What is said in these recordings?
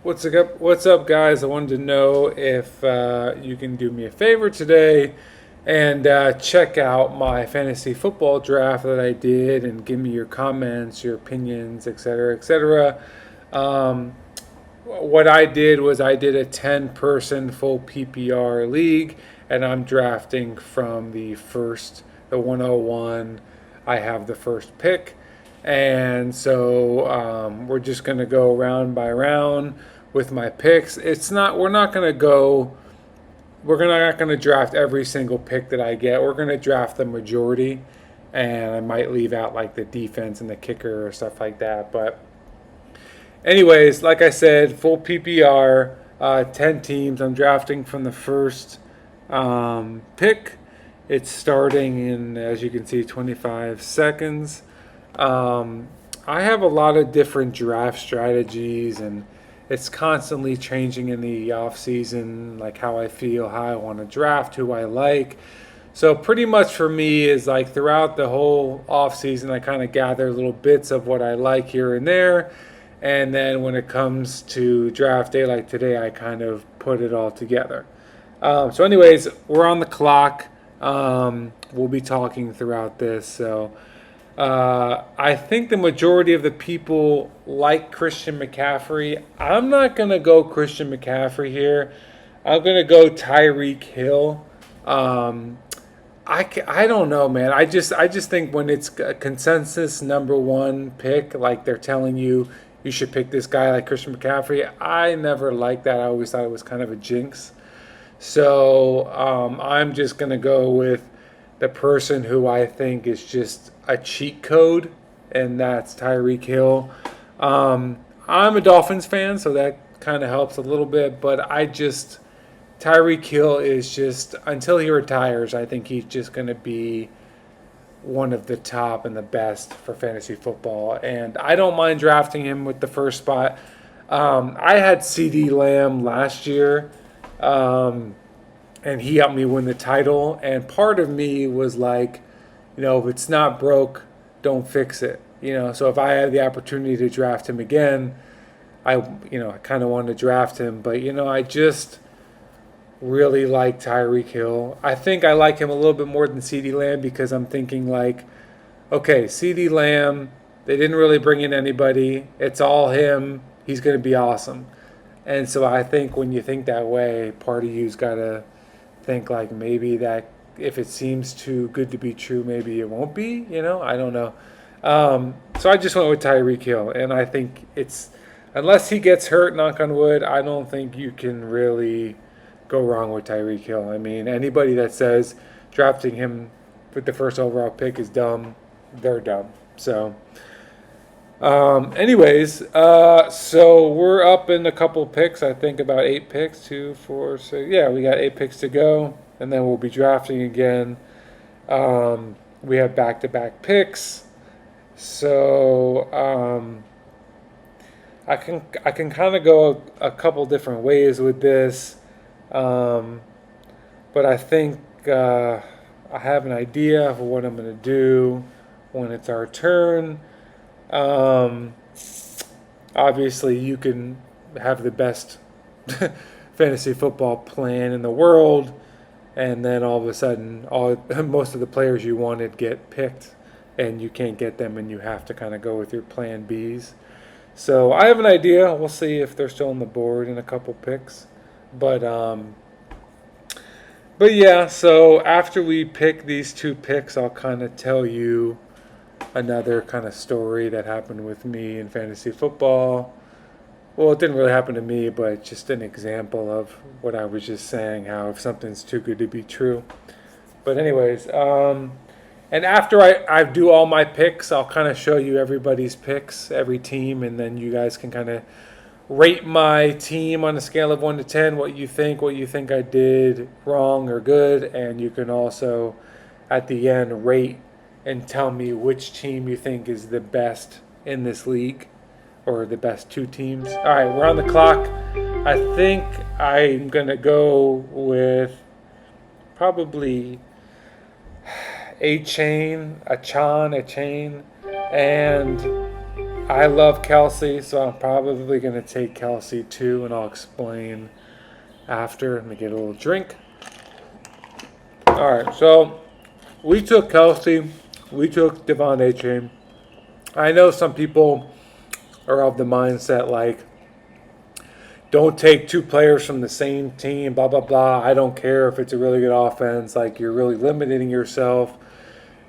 What's up, guys? I wanted to know if you can do me a favor today and check out my fantasy football draft that I did and give me your comments, your opinions, etc., etc. Um, what I did was I did a 10-person full PPR league, and I'm drafting from the 101. I have the first pick, and so we're just going to go round by round with my picks. We're not going to go, we're not going to draft every single pick that I get. We're going to draft the majority, and I might leave out like the defense and the kicker or stuff like that, but anyways, like I said, full PPR, 10 teams. I'm drafting from the first pick. It's starting in, as you can see, 25 seconds. Um, I have a lot of different draft strategies, and it's constantly changing in the off season, like how I feel, how I want to draft, who I like. So pretty much for me is like throughout the whole off season, I kind of gather little bits of what I like here and there, and then when it comes to draft day like today, I kind of put it all together. Anyways, we're on the clock. We'll be talking throughout this. I think the majority of the people like Christian McCaffrey. I'm not going to go Christian McCaffrey here. I'm going to go Tyreek Hill. Um, I don't know, man. I just think when it's a consensus number one pick, like they're telling you should pick this guy like Christian McCaffrey. I never liked that. I always thought it was kind of a jinx. I'm just gonna go with the person who I think is just a cheat code, and that's Tyreek Hill. I'm a Dolphins fan, so that kind of helps a little bit. But Tyreek Hill is just until he retires, I think he's just going to be one of the top and the best for fantasy football. And I don't mind drafting him with the first spot. I had CD Lamb last year, um, and he helped me win the title. And part of me was like, if it's not broke, don't fix it. So if I had the opportunity to draft him again, I kind of wanted to draft him. But I just really like Tyreek Hill. I think I like him a little bit more than CeeDee Lamb because I'm thinking like, okay, CeeDee Lamb, they didn't really bring in anybody. It's all him. He's going to be awesome. And so I think when you think that way, part of you's got to think like maybe that if it seems too good to be true, maybe it won't be. I don't know. So I just went with Tyreek Hill, and I think unless he gets hurt, knock on wood, I don't think you can really go wrong with Tyreek Hill. I mean, anybody that says drafting him with the first overall pick is dumb, they're dumb. So we're up in a couple picks. I think about 8 picks, 2, 4, 6. Yeah, we got 8 picks to go, and then we'll be drafting again. We have back-to-back picks, so I can kind of go a couple different ways with this. Um, but I think I have an idea of what I'm going to do when it's our turn. Um, Obviously, you can have the best fantasy football plan in the world, and then all of a sudden, most of the players you wanted get picked, and you can't get them, and you have to kind of go with your plan Bs. So I have an idea. We'll see if they're still on the board in a couple picks. But but yeah, so after we pick these 2 picks, I'll kind of tell you another kind of story that happened with me in fantasy football. Well, it didn't really happen to me, but just an example of what I was just saying, how if something's too good to be true. But anyways, and after I do all my picks, I'll kind of show you everybody's picks, every team, and then you guys can kind of rate my team on a scale of 1 to 10, what you think I did wrong or good, and you can also at the end rate and tell me which team you think is the best in this league or the best 2 teams. All right, we're on the clock. I think I'm going to go with probably a chain, and I love Kelsey, so I'm probably going to take Kelsey too, and I'll explain after. Let me get a little drink. All right, so we took Kelsey, we took Devon A-Chain. I know some people are of the mindset like, don't take two players from the same team, blah, blah, blah. I don't care if it's a really good offense. Like, you're really limiting yourself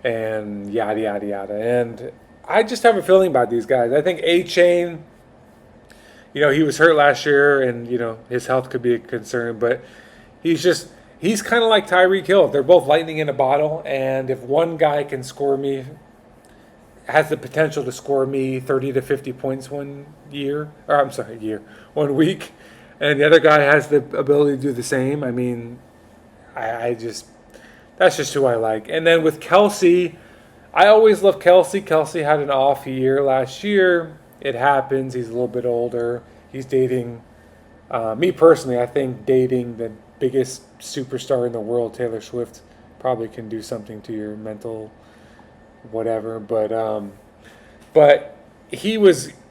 and yada, yada, yada. And I just have a feeling about these guys. I think A-Chain, he was hurt last year and, his health could be a concern. But he's kind of like Tyreek Hill. They're both lightning in a bottle. And if one guy can has the potential to score me 30 to 50 points 1 week, and the other guy has the ability to do the same. I mean, that's just who I like. And then with Kelsey, I always love Kelsey. Kelsey had an off year last year. It happens. He's a little bit older. He's dating, me personally, I think dating the biggest superstar in the world, Taylor Swift, probably can do something to your mental whatever, but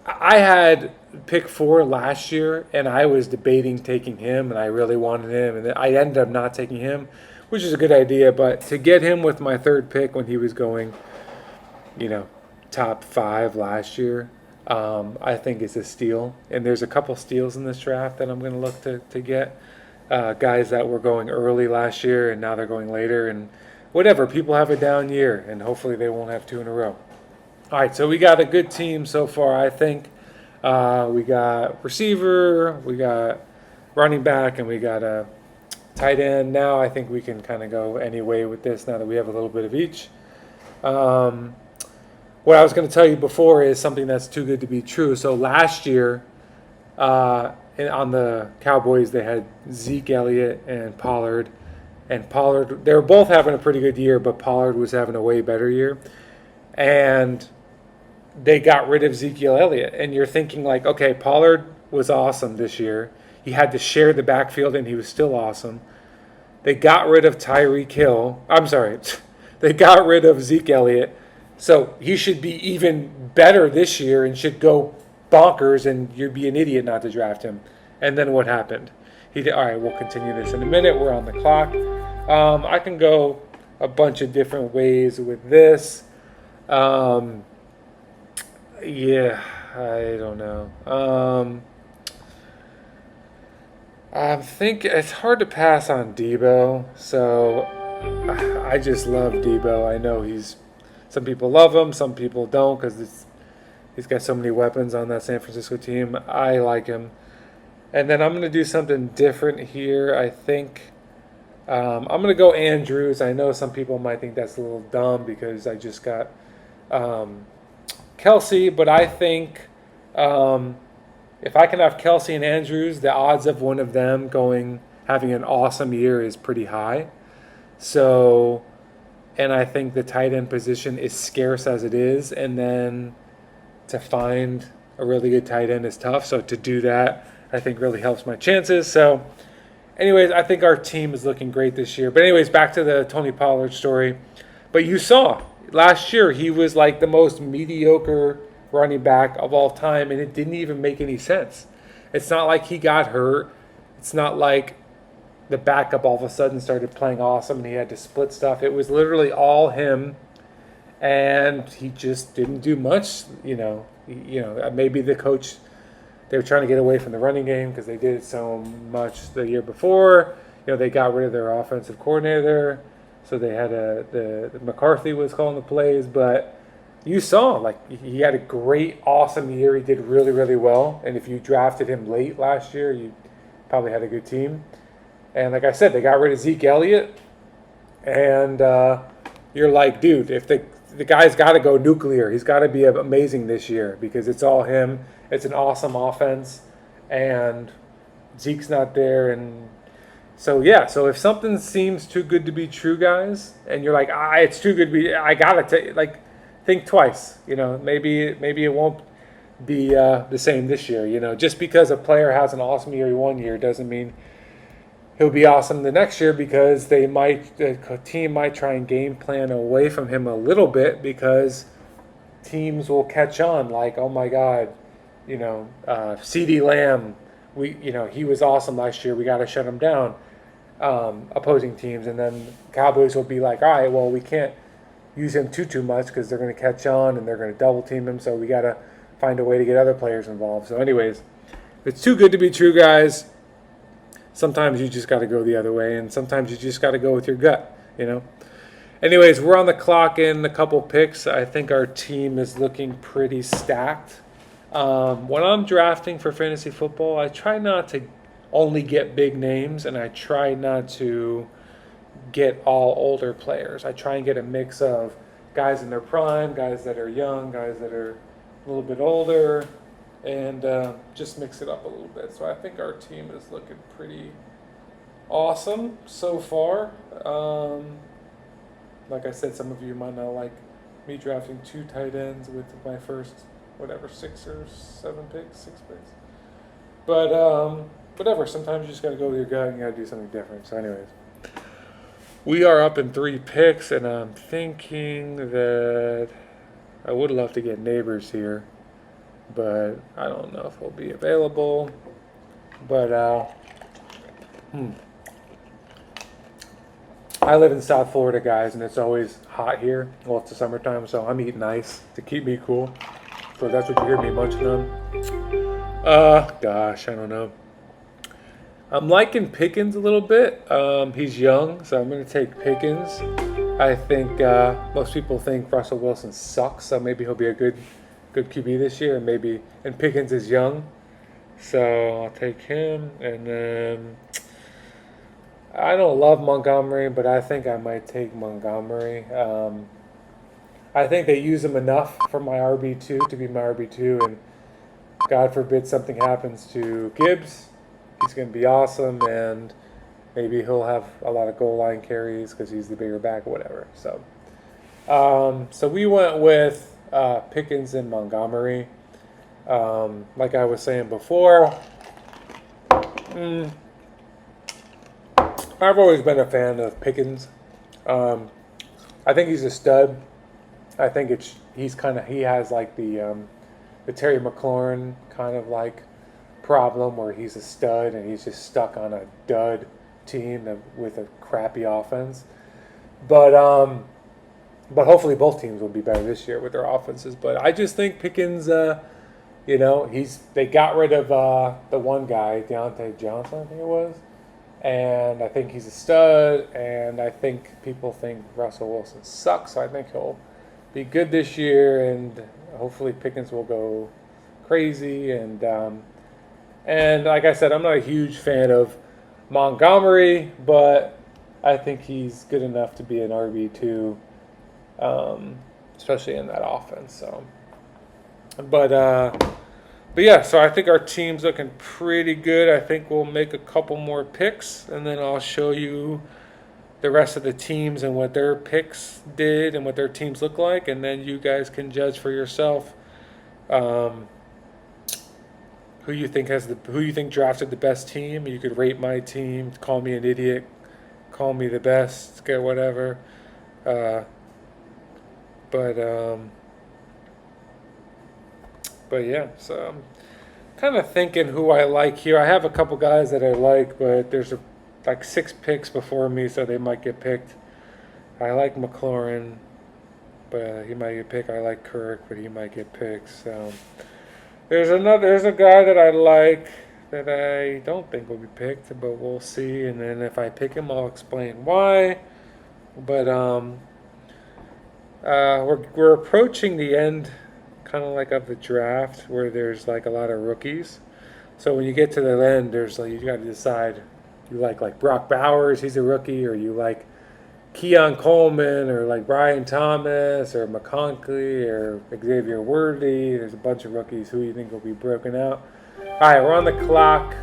I had pick 4 last year, and I was debating taking him, and I really wanted him, and I ended up not taking him, which is a good idea. But to get him with my 3rd pick when he was going, top 5 last year, I think is a steal. And there's a couple steals in this draft that I'm going to look to get, guys that were going early last year, and now they're going later, and whatever, people have a down year, and hopefully they won't have 2 in a row. All right, so we got a good team so far, I think. We got receiver, we got running back, and we got a tight end. Now I think we can kind of go any way with this now that we have a little bit of each. What I was going to tell you before is something that's too good to be true. So last year, on the Cowboys, they had Zeke Elliott and Pollard. And Pollard, they were both having a pretty good year, but Pollard was having a way better year. And they got rid of Ezekiel Elliott. And you're thinking like, okay, Pollard was awesome this year. He had to share the backfield, and he was still awesome. They got rid of Tyreek Hill. I'm sorry. They got rid of Zeke Elliott. So he should be even better this year and should go bonkers, and you'd be an idiot not to draft him. And then what happened? He did. All right, we'll continue this in a minute. We're on the clock. I can go a bunch of different ways with this. I don't know. I think it's hard to pass on Debo. So I just love Debo. I know some people love him, some people don't because he's got so many weapons on that San Francisco team. I like him. And then I'm going to do something different here. I think I'm going to go Andrews. I know some people might think that's a little dumb because I just got Kelsey, but I think if I can have Kelsey and Andrews, the odds of one of them having an awesome year is pretty high. So, and I think the tight end position is scarce as it is, and then to find a really good tight end is tough. So to do that, I think really helps my chances. So anyways, I think our team is looking great this year. But anyways, back to the Tony Pollard story. But you saw last year he was like the most mediocre running back of all time, and it didn't even make any sense. It's not like he got hurt. It's not like the backup all of a sudden started playing awesome and he had to split stuff. It was literally all him, and he just didn't do much. Maybe the coach, they were trying to get away from the running game because they did it so much the year before. They got rid of their offensive coordinator, so they had the McCarthy was calling the plays. But you saw, like, he had a great, awesome year. He did really, really well. And if you drafted him late last year, you probably had a good team. And like I said, they got rid of Zeke Elliott, and you're like, dude, if the guy's got to go nuclear. He's got to be amazing this year because it's all him. It's an awesome offense, and Zeke's not there. And so, yeah, so if something seems too good to be true, guys, and you're like, it's too good to be, I got to think twice. Maybe it won't be the same this year. Just because a player has an awesome year one year doesn't mean he'll be awesome the next year, because the team might try and game plan away from him a little bit because teams will catch on. Like, oh my God, CD Lamb, he was awesome last year. We got to shut him down. Opposing teams, and then Cowboys will be like, all right, well, we can't use him too much because they're going to catch on and they're going to double team him. So we got to find a way to get other players involved. So, anyways, it's too good to be true, guys. Sometimes you just got to go the other way, and sometimes you just got to go with your gut. Anyways, we're on the clock in a couple picks. I think our team is looking pretty stacked. When I'm drafting for fantasy football, I try not to only get big names, and I try not to get all older players. I try and get a mix of guys in their prime, guys that are young, guys that are a little bit older, and just mix it up a little bit. So I think our team is looking pretty awesome so far. Like I said, some of you might not like me drafting 2 tight ends with my first, 6 or 7 picks, 6 picks. But whatever, sometimes you just got to go with your gut and you got to do something different. So anyways, we are up in 3 picks, and I'm thinking that I would love to get Neighbors here, but I don't know if he'll be available. But I live in South Florida, guys, and it's always hot here. Well, it's the summertime, so I'm eating ice to keep me cool. So that's what you hear me munching on. Gosh, I don't know. I'm liking Pickens a little bit. He's young, so I'm going to take Pickens. I think most people think Russell Wilson sucks, so maybe he'll be a good QB this year, and Pickens is young, so I'll take him. And then I don't love Montgomery, but I think I might take Montgomery. I think they use him enough for my RB2 to be my RB2, and God forbid something happens to Gibbs, he's going to be awesome, and maybe he'll have a lot of goal line carries because he's the bigger back or whatever. So we went with Pickens and Montgomery. Like I was saying before, I've always been a fan of Pickens. I think he's a stud. I think he has like the Terry McLaurin kind of like problem where he's a stud and he's just stuck on a dud team with a crappy offense. But hopefully both teams will be better this year with their offenses. But I just think Pickens, they got rid of the one guy, Deontay Johnson, I think it was. And I think he's a stud, and I think people think Russell Wilson sucks, so I think he'll be good this year, and hopefully Pickens will go crazy. And like I said, I'm not a huge fan of Montgomery, but I think he's good enough to be an RB2, especially in that offense. So, But yeah, so I think our team's looking pretty good. I think we'll make a couple more picks, and then I'll show you the rest of the teams and what their picks did and what their teams look like, and then you guys can judge for yourself who you think drafted the best team. You could rate my team, call me an idiot, call me the best, get whatever. But yeah, so I'm kind of thinking who I like here. I have a couple guys that I like, but there's like 6 picks before me, so they might get picked. I like McLaurin, but he might get picked. I like Kirk, but he might get picked. So there's a guy that I like that I don't think will be picked, but we'll see. And then if I pick him, I'll explain why. But we're approaching the end, kind of like of the draft, where there's like a lot of rookies. So when you get to the end, there's like you got to decide you like Brock Bowers, he's a rookie, or you like Keon Coleman, or like Brian Thomas, or McConkey, or Xavier Worthy. There's a bunch of rookies. Who you think will be broken out? All right, we're on the clock.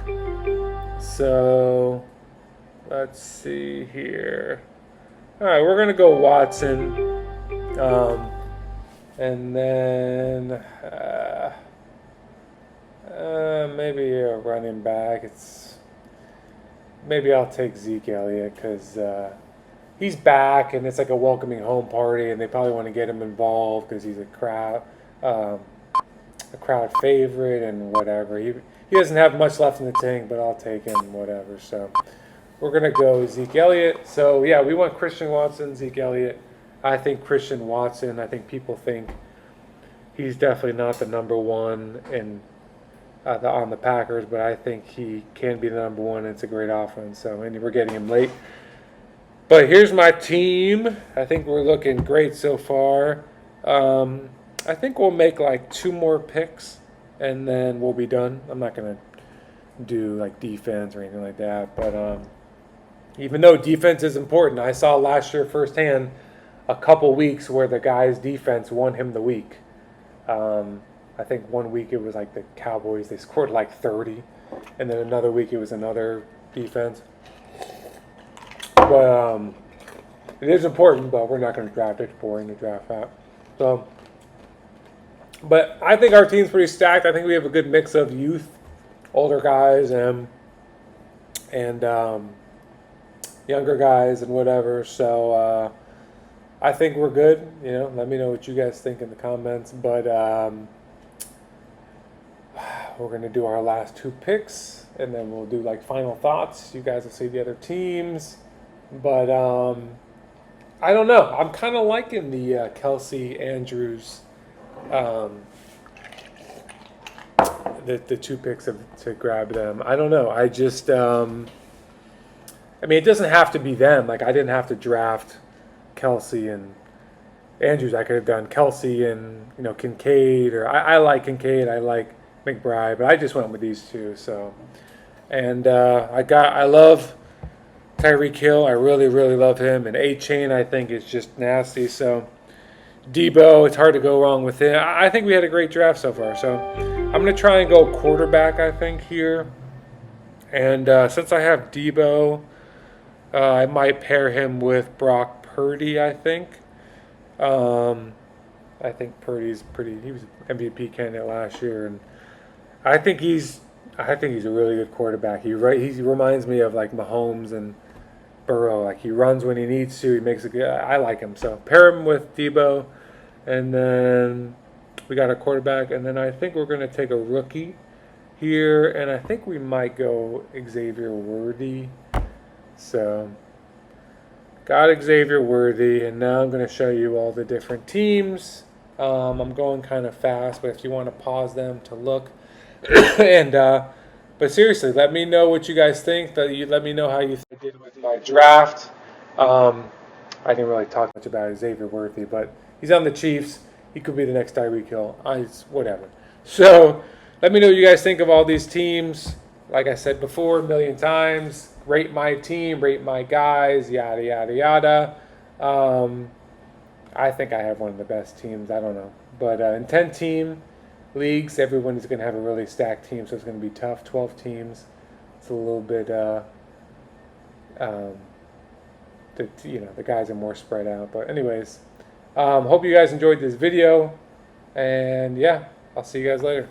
So let's see here. All right, we're gonna go Watson. And then maybe a running back. Maybe I'll take Zeke Elliott because he's back, and it's like a welcoming home party, and they probably want to get him involved because he's um, a crowd favorite and whatever. He doesn't have much left in the tank, but I'll take him, whatever. So we're gonna go Zeke Elliott. So yeah, we want Christian Watson, Zeke Elliott. I think Christian Watson. I think people think he's definitely not the number one on the Packers, but I think he can be the number one. It's a great offense. So and we're getting him late. But here's my team. I think we're looking great so far. I think we'll make like 2 more picks, and then we'll be done. I'm not gonna do like defense or anything like that. But even though defense is important, I saw last year firsthand a couple weeks where the guy's defense won him the week. I think one week it was like the Cowboys. They scored like 30, and then another week it was another defense. But it is important, but we're not going to draft it. It's boring to draft that. So, but I think our team's pretty stacked. I think we have a good mix of youth, older guys, and younger guys and whatever. So I think we're good. Let me know what you guys think in the comments. But we're going to do our last 2 picks, and then we'll do like final thoughts. You guys will see the other teams. But I don't know. I'm kind of liking the Kelsey Andrews, the 2 picks to grab them. I don't know. I just, I mean, it doesn't have to be them. Like, I didn't have to draft Kelsey and Andrews. I could have done Kelsey and, Kincaid, or I like Kincaid. I like McBride, but I just went with these 2. So, and I love Tyreek Hill. I really, really love him. And A-Chain, I think, is just nasty. So, Debo, it's hard to go wrong with him. I think we had a great draft so far. So, I'm going to try and go quarterback, I think, here. And since I have Debo, I might pair him with Brock Purdy, I think. I think Purdy's he was MVP candidate last year. And I think he's a really good quarterback. He reminds me of like Mahomes and Burrow. Like, he runs when he needs to. He makes a good. I like him. So pair him with Debo, and then we got a quarterback, and then I think we're going to take a rookie here, and I think we might go Xavier Worthy. So got Xavier Worthy, and now I'm going to show you all the different teams. I'm going kind of fast, but if you want to pause them to look, and but seriously, let me know what you guys think. Let me know how you did with my draft. I didn't really talk much about Xavier Worthy, but he's on the Chiefs. He could be the next Tyreek Hill. Whatever. So let me know what you guys think of all these teams. Like I said before a million times, rate my team, rate my guys, yada, yada, yada. I think I have one of the best teams. I don't know. But in 10-team leagues, everyone is going to have a really stacked team, so it's going to be tough. 12 teams. It's a little bit, the guys are more spread out. But anyways, hope you guys enjoyed this video. And yeah, I'll see you guys later.